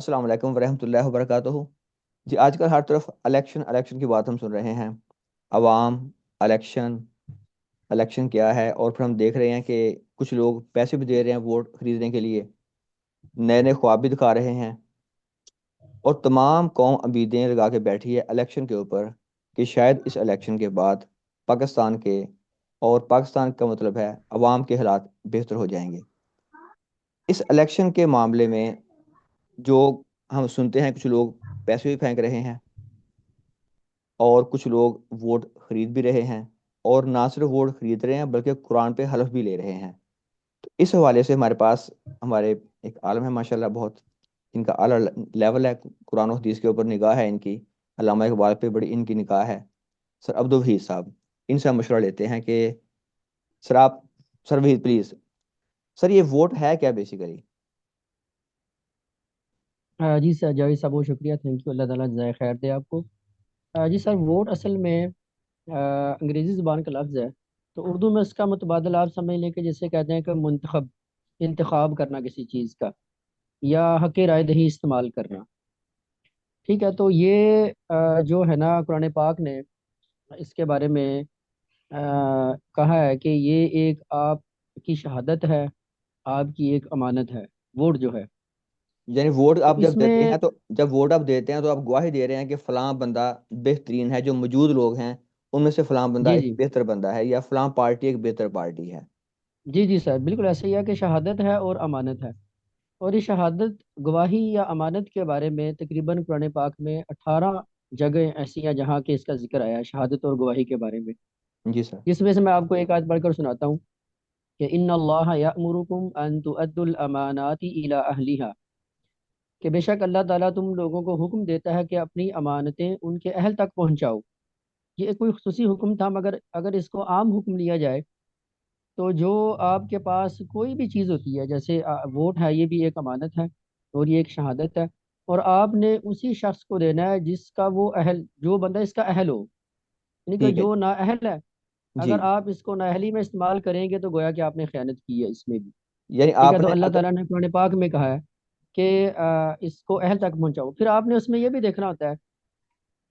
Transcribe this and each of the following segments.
अस्सलाम वालेकुम वरहमतुल्लाहि वबरकातुहू। जी, आजकल हर तरफ इलेक्शन इलेक्शन की बात हम सुन रहे हैं। अवाम, इलेक्शन, इलेक्शन क्या है? और फिर हम देख रहे हैं कि कुछ लोग पैसे भी दे रहे हैं वोट खरीदने के लिए, नए नए ख्वाब भी दिखा रहे हैं। और तमाम कौम उम्मीदें लगा के बैठी है इलेक्शन के ऊपर कि शायद इस इलेक्शन के बाद पाकिस्तान के, और पाकिस्तान का मतलब है अवाम के हालात बेहतर हो जाएंगे। इस इलेक्शन के मामले में जो हम सुनते हैं, कुछ लोग पैसे भी फेंक रहे हैं और कुछ लोग वोट खरीद भी रहे हैं। और ना सिर्फ वोट खरीद रहे हैं बल्कि कुरान पे हलफ भी ले रहे हैं। तो इस हवाले से हमारे पास हमारे एक आलम है माशाल्लाह, बहुत इनका आला लेवल है, कुरान और हदीस के ऊपर निगाह है इनकी। अल्लामा इकबाल पे बड़ी इनकी निगाह है। सर अब्दुल वहीद साहब, इनसे हम मशवरा लेते हैं कि सर आप, सर वहीद प्लीज, सर ये वोट है क्या बेसिकली? जी सर, जावेद साहब बहुत शुक्रिया। Thank you. अल्लाह ताला जज़ाय खैर दे आपको। जी सर, वोट असल में अंग्रेज़ी ज़ुबान का लफ्ज़ है। तो उर्दू में उसका मुतबादल आप समझ लें कि जिसे कहते हैं कि मुंतखब, इंतखाब करना किसी चीज़ का, या हक़ राय दही इस्तेमाल करना। ठीक है, तो ये जो है ना, कुरान पाक ने इसके बारे में कहा है कि ये एक आपकी शहादत है, आपकी एक अमानत है, वोट जो है। यानी वोट तो आप जब देते इसमें हैं, तो जब वोट आप देते हैं तो आप गवाही दे रहे हैं कि फलां बंदा बेहतरीन है, जो मौजूद लोग हैं उनमें से फलां बंदा जी एक जी बेहतर बंदा है, या फलां पार्टी एक बेहतर पार्टी है। जी जी सर, बिल्कुल ऐसे ही है कि शहादत है और अमानत है। और ये शहादत, गवाही या अमानत के बारे में तकरीबन कुरान पाक में 18 जगह ऐसी हैं जहाँ के इसका जिक्र आया है, शहादत और गवाही के बारे में। जी सर। जिसमें से मैं आपको एक आयत पढ़कर सुनाता हूँ कि इन्ना अल्लाह यअमुरुकुम अन तुअद्दुल अमानाति इला अहलिहा, कि बेशक अल्लाह ताला तुम लोगों को हुक्म देता है कि अपनी अमानतें उनके अहल तक पहुँचाओ। ये कोई खुसूसी हुक्म था, मगर अगर इसको आम हुक्म लिया जाए तो जो आपके पास कोई भी चीज़ होती है, जैसे वोट है, ये भी एक अमानत है और ये एक शहादत है। और आपने उसी शख्स को देना है जिसका वो अहल, जो बंदा इसका अहल हो, यानी कि ठीक है। जो ना अहल है, जी। अगर आप इसको नाअहली में इस्तेमाल करेंगे तो गोया कि आपने खयानत की है इसमें भी। यानी ठीक है, तो आपने अल्लाह अगर, ताला ने कुरान पाक में कहा है कि इसको अहल तक पहुंचाओ। फिर आपने उसमें यह भी देखना होता है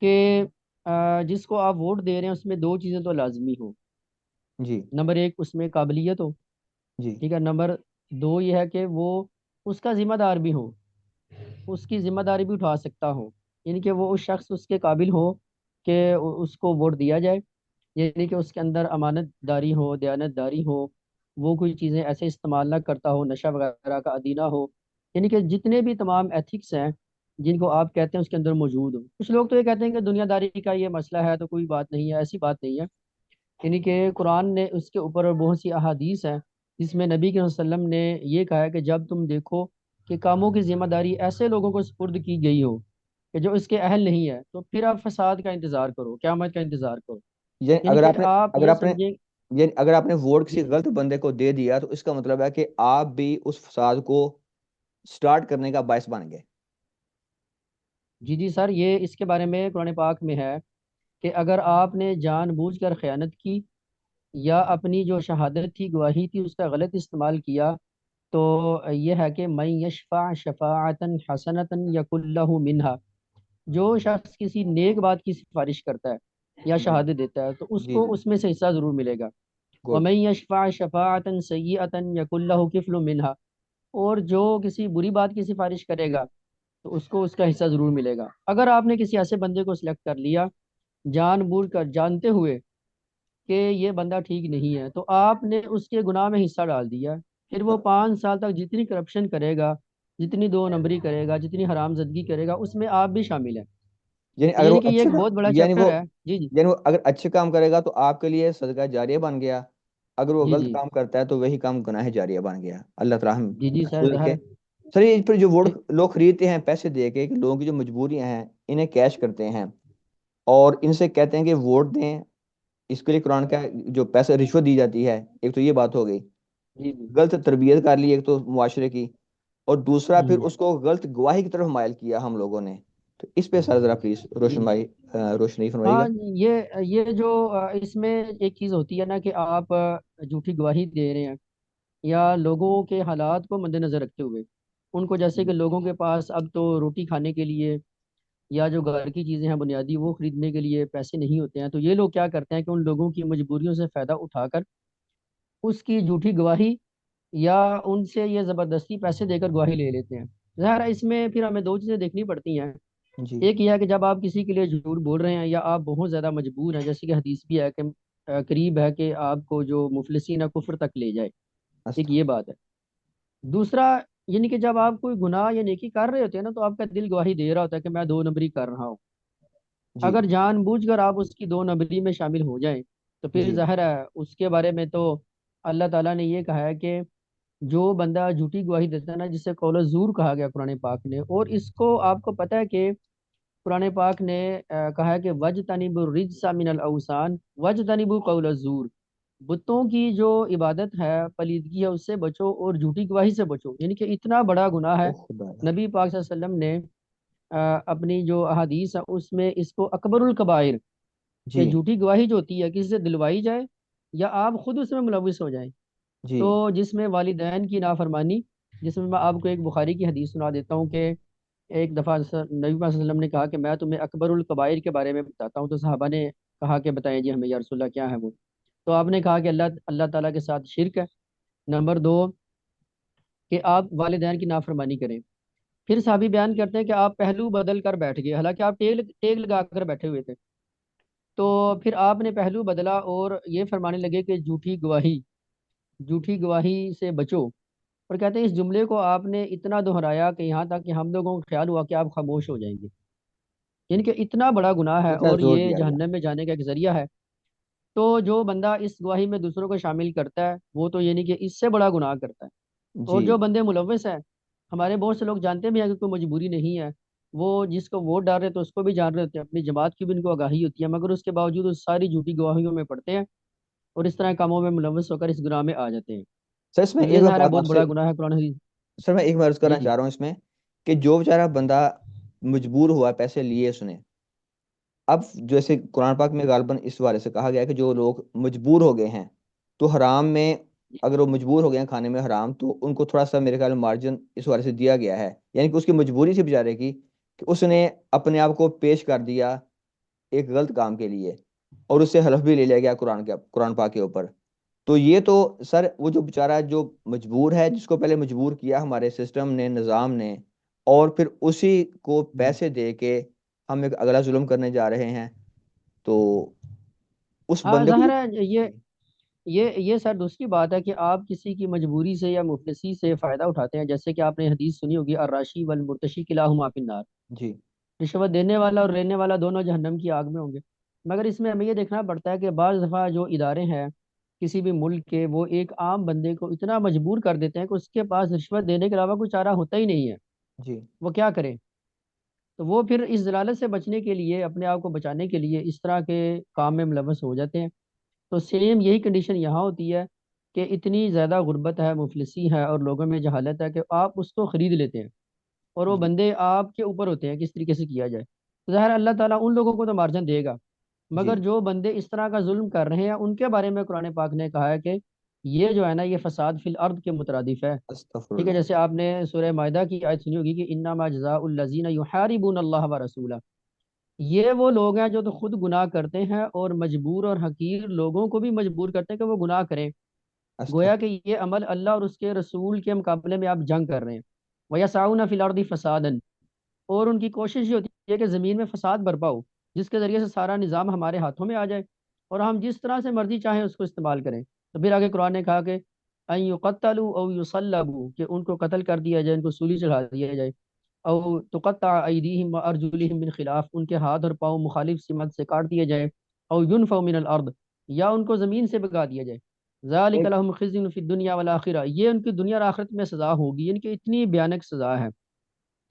कि जिसको आप वोट दे रहे हैं उसमें दो चीज़ें तो लाजमी हो। जी नंबर एक, उसमें काबिलियत हो। जी ठीक है, नंबर दो ये है कि वो उसका जिम्मेदार भी हो, उसकी जिम्मेदारी भी उठा सकता हो, यानी कि वो उस शख्स उसके काबिल हो कि उसको वोट दिया जाए। यानी कि उसके अंदर अमानतदारी हो, दयानतदारी हो, वो कोई चीज़ें ऐसे इस्तेमाल ना करता हो, नशा वगैरह का अदीना हो। यानी कि जितने भी तमाम एथिक्स हैं जिनको आप कहते हैं उसके अंदर मौजूद हो। कुछ लोग तो ये कहते हैं कि दुनियादारी का ये मसला है तो कोई बात नहीं है, ऐसी बात नहीं है। यानी कि कुरान ने उसके ऊपर बहुत सी अहादीस हैं जिसमें नबी के वसल्लम ने ये कहा है कि जब तुम देखो कि कामों की जिम्मेदारी ऐसे लोगों को सुपुर्द की गई हो कि जो इसके अहल नहीं है, तो फिर आप फसाद का इंतज़ार करो, क़यामत का इंतज़ार करो। यानी यानी अगर कि आपने आप अगर ये आपने समझें। यानी अगर आपने वोट किसी जी गलत बंदे को दे दिया तो इसका मतलब है कि आप भी उस फसाद को स्टार्ट करने का बायस बन गए। जी जी सर, ये इसके बारे में कुरान पाक में है कि अगर आपने जानबूझकर खयानत की या अपनी जो शहादत थी, गवाही थी, उसका गलत इस्तेमाल किया, तो यह है कि मैं यशफ़ा शफ़ाअतन हसनतन यकुल्लहु मिनहा, जो शख्स किसी नेक बात की सिफारिश करता है या जी शहादत देता है तो जी उसको जी। उसमें से हिस्सा ज़रूर मिलेगा। गुड। वमन यशफ़ा शफ़ाअतन सय्यअतन यकुल्लहु किफ़्लुम मिनहा, और जो किसी बुरी बात की सिफारिश करेगा तो उसको उसका हिस्सा ज़रूर मिलेगा। अगर आपने किसी ऐसे बंदे को सिलेक्ट कर लिया जानबूझ कर, जानते हुए कि ये बंदा ठीक नहीं है, तो आपने उसके गुनाह में हिस्सा डाल दिया। फिर वो 5 साल तक जितनी करप्शन करेगा, जितनी दो नंबरी करेगा, जितनी हरामजदगी करेगा, उसमें आप भी शामिल हैं। यानी तो अगर वो यानी कि ये अच्छे एक का बहुत बड़ा यानी वो चैप्टर है। जी जी यानी वो अगर अच्छे काम करेगा तो आपके लिए सदका जारिया बन गया। अगर वो जी गलत जी काम करता है तो वही काम गुनाह जारिया बन गया। अल्लाह ताला हम जी जी सर, महफूज रखे। हर सर ये पर जो फिर- वोट लोग खरीदते हैं पैसे दे के, कि लोगों की जो मजबूरियां हैं इन्हें कैश करते हैं और इनसे कहते हैं कि वोट दें, इसके लिए कुरान का जो पैसे रिश्वत दी जाती है, एक तो ये बात हो गई। जी जी गलत तरबियत कर ली एक तो मुआशरे की, और दूसरा फिर हम्म। उसको गलत गवाही की तरफ मायल किया हम लोगों ने। तो इस पे सर जरा प्लीज जी जी रोशनी हाँ, फरमाइएगा। ये जो इसमें एक चीज़ होती है ना कि आप झूठी गवाही दे रहे हैं या लोगों के हालात को मद्देनजर रखते हुए। उनको जैसे जी। कि लोगों के पास अब तो रोटी खाने के लिए या जो घर की चीज़ें हैं बुनियादी वो खरीदने के लिए पैसे नहीं होते हैं, तो ये लोग क्या करते हैं कि उन लोगों की मजबूरियों से फ़ायदा उठाकर उसकी झूठी गवाही या उनसे ये ज़बरदस्ती पैसे देकर गवाही ले लेते हैं। ज़ाहिर है इसमें फिर हमें दो चीज़ें देखनी पड़ती हैं। जी। एक यह है कि जब आप किसी के लिए झूठ बोल रहे हैं या आप बहुत ज़्यादा मजबूर हैं, जैसे कि हदीस भी है कि करीब है कि आपको जो मुफलिसीन है कुफ्र तक ले जाए। एक ये बात है। दूसरा, यानी कि जब आप कोई गुनाह या नेकी कर रहे होते हैं ना, तो आपका दिल गवाही दे रहा होता है कि मैं दो नंबरी कर रहा हूँ। जी। अगर जानबूझकर आप उसकी दो नंबरी में शामिल हो जाएं, तो फिर जी। जाहिर है उसके बारे में तो अल्लाह ताला ने ये कहा है कि जो बंदा झूठी गवाही देता है ना, जिसे कौल ज़ूर कहा गया कुरान पाक ने, और इसको आपको पता है कि कुरान पाक ने कहा है कि वज तनिबु रिज्सा मिनल औसान वज तनिबु कौल ज़ूर, बुतों की जो इबादत है, पलीदगी है, उससे बचो और झूठी गवाही से बचो। यानी कि इतना बड़ा गुनाह है। ओह खुदा। नबी पाक सल्लल्लाहु अलैहि वसल्लम ने अपनी जो अहादीस है उसमें इसको अकबरुल कबाइर, कि जी। झूठी गवाही जो होती है किसी से दिलवाई जाए या आप खुद उसमें मुलविस हो जाए, जी। तो जिसमें वालिदैन की नाफरमानी, जिसमें मैं आपको एक बुखारी की हदीस सुना देता हूँ कि एक दफ़ा नबी पाक सल्लल्लाहु अलैहि वसल्लम ने कहा कि मैं तुम्हें अकबरुल कबाइर के बारे में बताता हूँ। तो सहाबा ने कहा कि बताएं जी हमें या रसूलल्लाह क्या है वो। तो आपने कहा कि अल्लाह अल्लाह ताला के साथ शिरक है। नंबर दो, कि आप वालिदैन की नाफरमानी करें। फिर साहबी बयान करते हैं कि आप पहलू बदल कर बैठ गए, हालांकि आप टेक टेक लगा कर बैठे हुए थे। तो फिर आपने पहलू बदला और ये फरमाने लगे कि झूठी गवाही से बचो। और कहते हैं इस जुमले को आपने इतना दोहराया कि यहाँ तक कि हम लोगों को ख्याल हुआ कि आप खामोश हो जाएंगे। यानी कि इतना बड़ा गुनाह है इतना और जोर ये दिया गया। जहन्नम में जाने का एक जरिया है। तो जो बंदा इस गवाही में दूसरों को शामिल करता है वो तो यानी कि इससे बड़ा गुनाह करता है। जी। और जो बंदे मुलव्वस हैं, हमारे बहुत से लोग जानते भी हैं कि कोई मजबूरी नहीं है, वो जिसको वोट डाल रहे हैं तो उसको भी जान रहे होते हैं, अपनी जमात की भी उनको आगाही होती है, मगर उसके बावजूद वो सारी झूठी गवाहियों में पड़ते हैं और इस तरह कामों में मुलव्वस होकर इस गुनाह में आ जाते हैं। सर इसमें तो एक ये मैं ज़ाहिर है बात बहुत आपसे, बड़ा गुनाह है कुरान हदीस। सर मैं एक बार अर्ज जी करना जी। चाह रहा हूँ इसमें कि जो बेचारा बंदा मजबूर हुआ, पैसे लिए उसने, अब जैसे कुरान पाक में गालबन इस बारे से कहा गया है कि जो लोग मजबूर हो गए हैं तो हराम में, अगर वो मजबूर हो गए हैं खाने में हराम, तो उनको थोड़ा सा मेरे ख्याल में मार्जिन इस बारे से दिया गया है। यानी कि उसकी मजबूरी से बेचारे की कि उसने अपने आप को पेश कर दिया एक गलत काम के लिए, और उससे हलफ भी ले लिया गया कुरान पाक के ऊपर। तो ये तो सर वो जो बेचारा जो मजबूर है, जिसको पहले मजबूर किया हमारे सिस्टम ने, निज़ाम ने, और फिर उसी को हम्म। पैसे दे के हम एक अगला जुल्म करने जा रहे हैं, तो उस हाँ बंदे को ज़ाहिर जो। है ये सर दूसरी बात है कि आप किसी की मजबूरी से या मुफलिसी से फ़ायदा उठाते हैं, जैसे कि आपने हदीस सुनी होगी अर्राशी वल मुर्तशी किलाहुमा फिन्नार। जी। रिश्वत देने वाला और लेने वाला दोनों जहन्नम की आग में होंगे। मगर इसमें हमें ये देखना पड़ता है कि बाज़ दफ़ा जो इदारे हैं किसी भी मुल्क के, वो एक आम बंदे को इतना मजबूर कर देते हैं कि उसके पास रिश्वत देने के अलावा कोई चारा होता ही नहीं है। जी। वो क्या करे? तो वो फिर इस जलालत से बचने के लिए, अपने आप को बचाने के लिए इस तरह के काम में मुलव्वस हो जाते हैं। तो सेम यही कंडीशन यहाँ होती है कि इतनी ज़्यादा गुर्बत है, मुफलिसी है और लोगों में जहालत है कि आप उसको ख़रीद लेते हैं और वो जी। बंदे आपके ऊपर होते हैं किस तरीके से किया जाए। तो ज़ाहिर है अल्लाह ताला उन लोगों को तो मार्जिन देगा, जी। मगर जो बंदे इस तरह का जुल्म कर रहे हैं उनके बारे में कुरान पाक ने कहा है कि ये जो है ना, ये फसाद फिल अर्द के मुतरादिफ है। ठीक है, अस्तगफुरुल्लाह। जैसे आपने सूरह मायदा की आयत सुनी होगी कि इन्नमा जज़ाउल लज़ीना युहारिबून अल्लाह व रसूला। ये वो लोग हैं जो तो खुद गुनाह करते हैं और मजबूर और हकीर लोगों को भी मजबूर करते हैं कि वो गुनाह करें। गोया अस्तगफुर। कि ये अमल अल्लाह और उसके रसूल के मुकाबले में आप जंग कर रहे हैं। वयसाउना फिल अर्दि फसादन, और उनकी कोशिश ये होती है कि ज़मीन में फसाद बरपा हो, जिसके ज़रिए से सारा निज़ाम हमारे हाथों में आ जाए और हम जिस तरह से मर्जी चाहें उसको इस्तेमाल करें। तो फिर आगे कुरान ने कहा कि अन युक़त्तलू औ युसल्लबू, कि उनको कत्ल कर दिया जाए, उनको सूली चढ़ा दिया जाए। औ तुक़त्ता अयदीहिम व अर्जुलिहिम मिन खिलाफ, उनके हाथ और पाँव मुखालिफ सिमत से काट दिए जाए। औ युनफ़ौ मिनल अर्द, या उनको ज़मीन से भगा दिया जाए। ज़ालिका एक लहुम ख़िज़्युन फ़िद दुनिया वल आखिरा, ये उनकी दुनिया और आखिरत में सज़ा होगी। यानी कि इतनी भयानक सज़ा है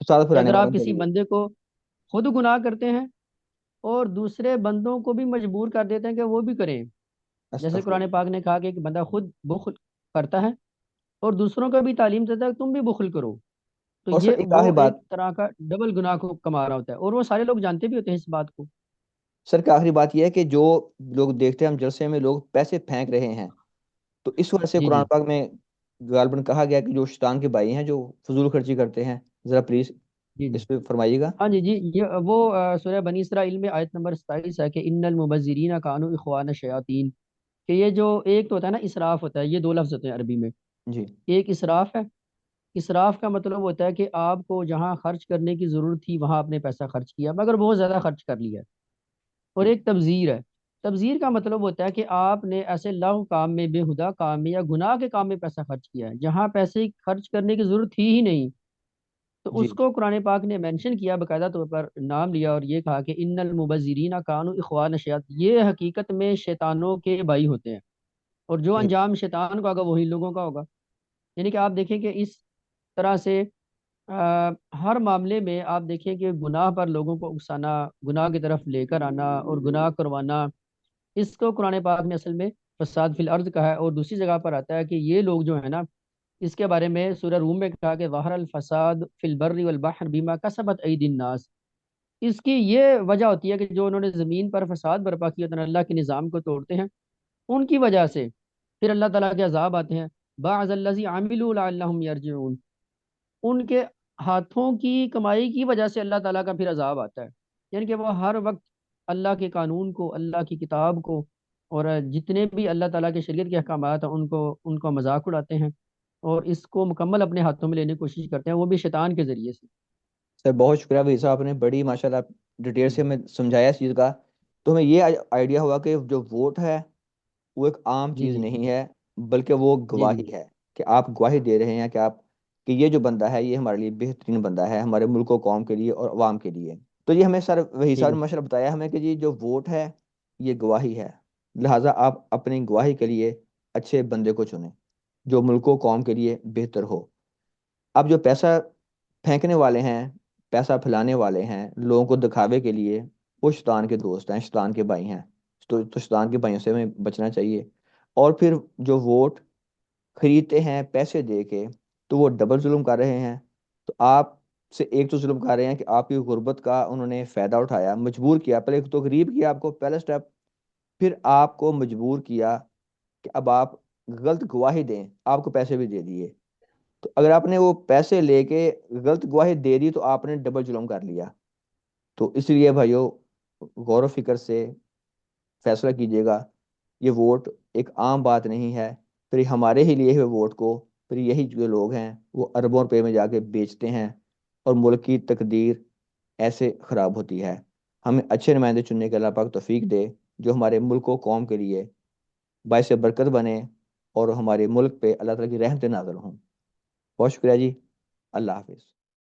साल कि पुराने अगर वाला आप किसी जरिए। बंदे को खुद गुनाह करते हैं और दूसरे बंदों को भी मजबूर कर देते हैं कि वो भी करें। जैसे कुरान अस्तगफुरुल्लाह। पाक ने कहा कि एक बंदा खुद बुख्ल करता है और दूसरों को भी तालीम देता है कि तुम भी बुख्ल करो, तो और ये सर एक आखिरी वो एक बात, तरह का डबल गुनाह को कमा रहा होता है और वो सारे लोग जानते भी होते हैं इस बात को। सर की आखिरी बात यह है कि जो लोग देखते हैं हम जलसे में लोग पैसे फेंक रहे हैं, तो इस वजह से जी कुरान जी। पाक में गालबन कहा गया कि जो शैतान के भाई हैं, जो फजूल खर्ची करते हैं। ज़रा प्लीज़ जी इस जी। पे फरमाइएगा। हाँ जी जी। ये वो सूरह बनी इसराइल में आयत नंबर 27 है कि इन्नल मुबज्जिरीना कानू इखवान शयातीन। कि ये जो एक तो होता है ना इसराफ होता है, ये दो लफ्ज होते हैं अरबी में। जी एक इसराफ है। इसराफ का मतलब होता है कि आपको जहाँ खर्च करने की जरूरत थी वहां आपने पैसा खर्च किया मगर बहुत ज्यादा खर्च कर लिया। और एक तबजीर है। तबजीर का मतलब होता है कि आपने ऐसे लघु काम में, बेहुदा काम में या गुनाह के काम में पैसा खर्च किया है जहाँ पैसे खर्च करने की जरूरत थी ही नहीं। तो जी उसको कुरान पाक ने मेंशन किया, बकायदा तौर पर नाम लिया और ये कहा कि इन्नल मुबज्जिरीना कानू इखवान शयात, ये हकीकत में शैतानों के भाई होते हैं। और जो जी अंजाम शैतान का होगा वही लोगों का होगा। यानी कि आप देखें कि इस तरह से हर मामले में आप देखें कि गुनाह पर लोगों को उकसाना, गुनाह की तरफ लेकर आना और गुनाह करवाना, इसको कुरान पाक ने असल में फसाद फिल अर्ज कहा है। और दूसरी जगह पर आता है कि ये लोग जो है ना, इसके बारे में सूरह रूम में कहा कि ज़हर अल फसाद फिल बर्रि वल बहर बिमा कसबत अयदीन नास। इसकी ये वजह होती है कि जो उन्होंने ज़मीन पर फसाद बर्पा किया तो अल्लाह के निज़ाम को तोड़ते हैं, उनकी वजह से फिर अल्लाह ताला के अजाब आते हैं। बाज़ल्लज़ी आमिलू लअल्लहुम यरजिऊन, उनके हाथों की कमाई की वजह से अल्लाह ताला का फिर अजाब आता है। यानी कि वो हर वक्त अल्लाह के कानून को, अल्लाह की किताब को और जितने भी अल्लाह ताला के शरीयत के अहकामात हैं उनको उनका मजाक उड़ाते हैं और इसको मुकम्मल अपने हाथों में लेने की कोशिश करते हैं, वो भी शैतान के जरिए से। सर, बहुत शुक्रिया वही साहब, आपने बड़ी माशाल्लाह डिटेल जी से हमें समझाया इस चीज़ का। तो हमें ये आइडिया हुआ कि जो वोट है वो एक आम जी चीज़ जी नहीं है, बल्कि वो जी जी गवाही है। कि आप गवाही दे रहे हैं कि आप, कि ये जो बंदा है ये हमारे लिए बेहतरीन बंदा है, हमारे मुल्क और कौम के लिए और अवाम के लिए। तो ये हमें सर वही जी सर जी माशा बताया हमें कि जी जो वोट है ये गवाही है। लिहाजा आप अपनी गवाही के लिए अच्छे बंदे को चुनें, जो मुल्क और कौम के लिए बेहतर हो। अब जो पैसा फेंकने वाले हैं, पैसा फैलाने वाले हैं लोगों को दिखावे के लिए, वो शैतान के दोस्त हैं, शैतान के भाई हैं। तो शैतान के भाइयों से हमें बचना चाहिए। और फिर जो वोट खरीदते हैं पैसे दे के, तो वो डबल जुल्म कर रहे हैं। तो आप से एक तो जुल्म कर रहे हैं कि आपकी गुर्बत का उन्होंने फायदा उठाया, मजबूर किया, पहले तो गरीब किया आपको पहला स्टेप, फिर आपको मजबूर किया कि अब आप गलत गवाही दें, आपको पैसे भी दे दिए। तो अगर आपने वो पैसे लेके गलत गवाही दे दी तो आपने डबल जुल्म कर लिया। तो इसलिए भाइयों, गौर व फिक्र से फैसला कीजिएगा। ये वोट एक आम बात नहीं है। फिर हमारे ही लिए हुए वोट को फिर यही जो लोग हैं वो अरबों रुपए में जाके बेचते हैं, और मुल्क की तकदीर ऐसे खराब होती है। हमें अच्छे नुमाइंदे चुनने के अल्लाह पाक तौफीक दे, जो हमारे मुल्क व कौम के लिए बाइस बरकत बने, और हमारे मुल्क पे अल्लाह ताला की रहमतें नाज़िल हों। बहुत शुक्रिया जी। अल्लाह हाफिज़।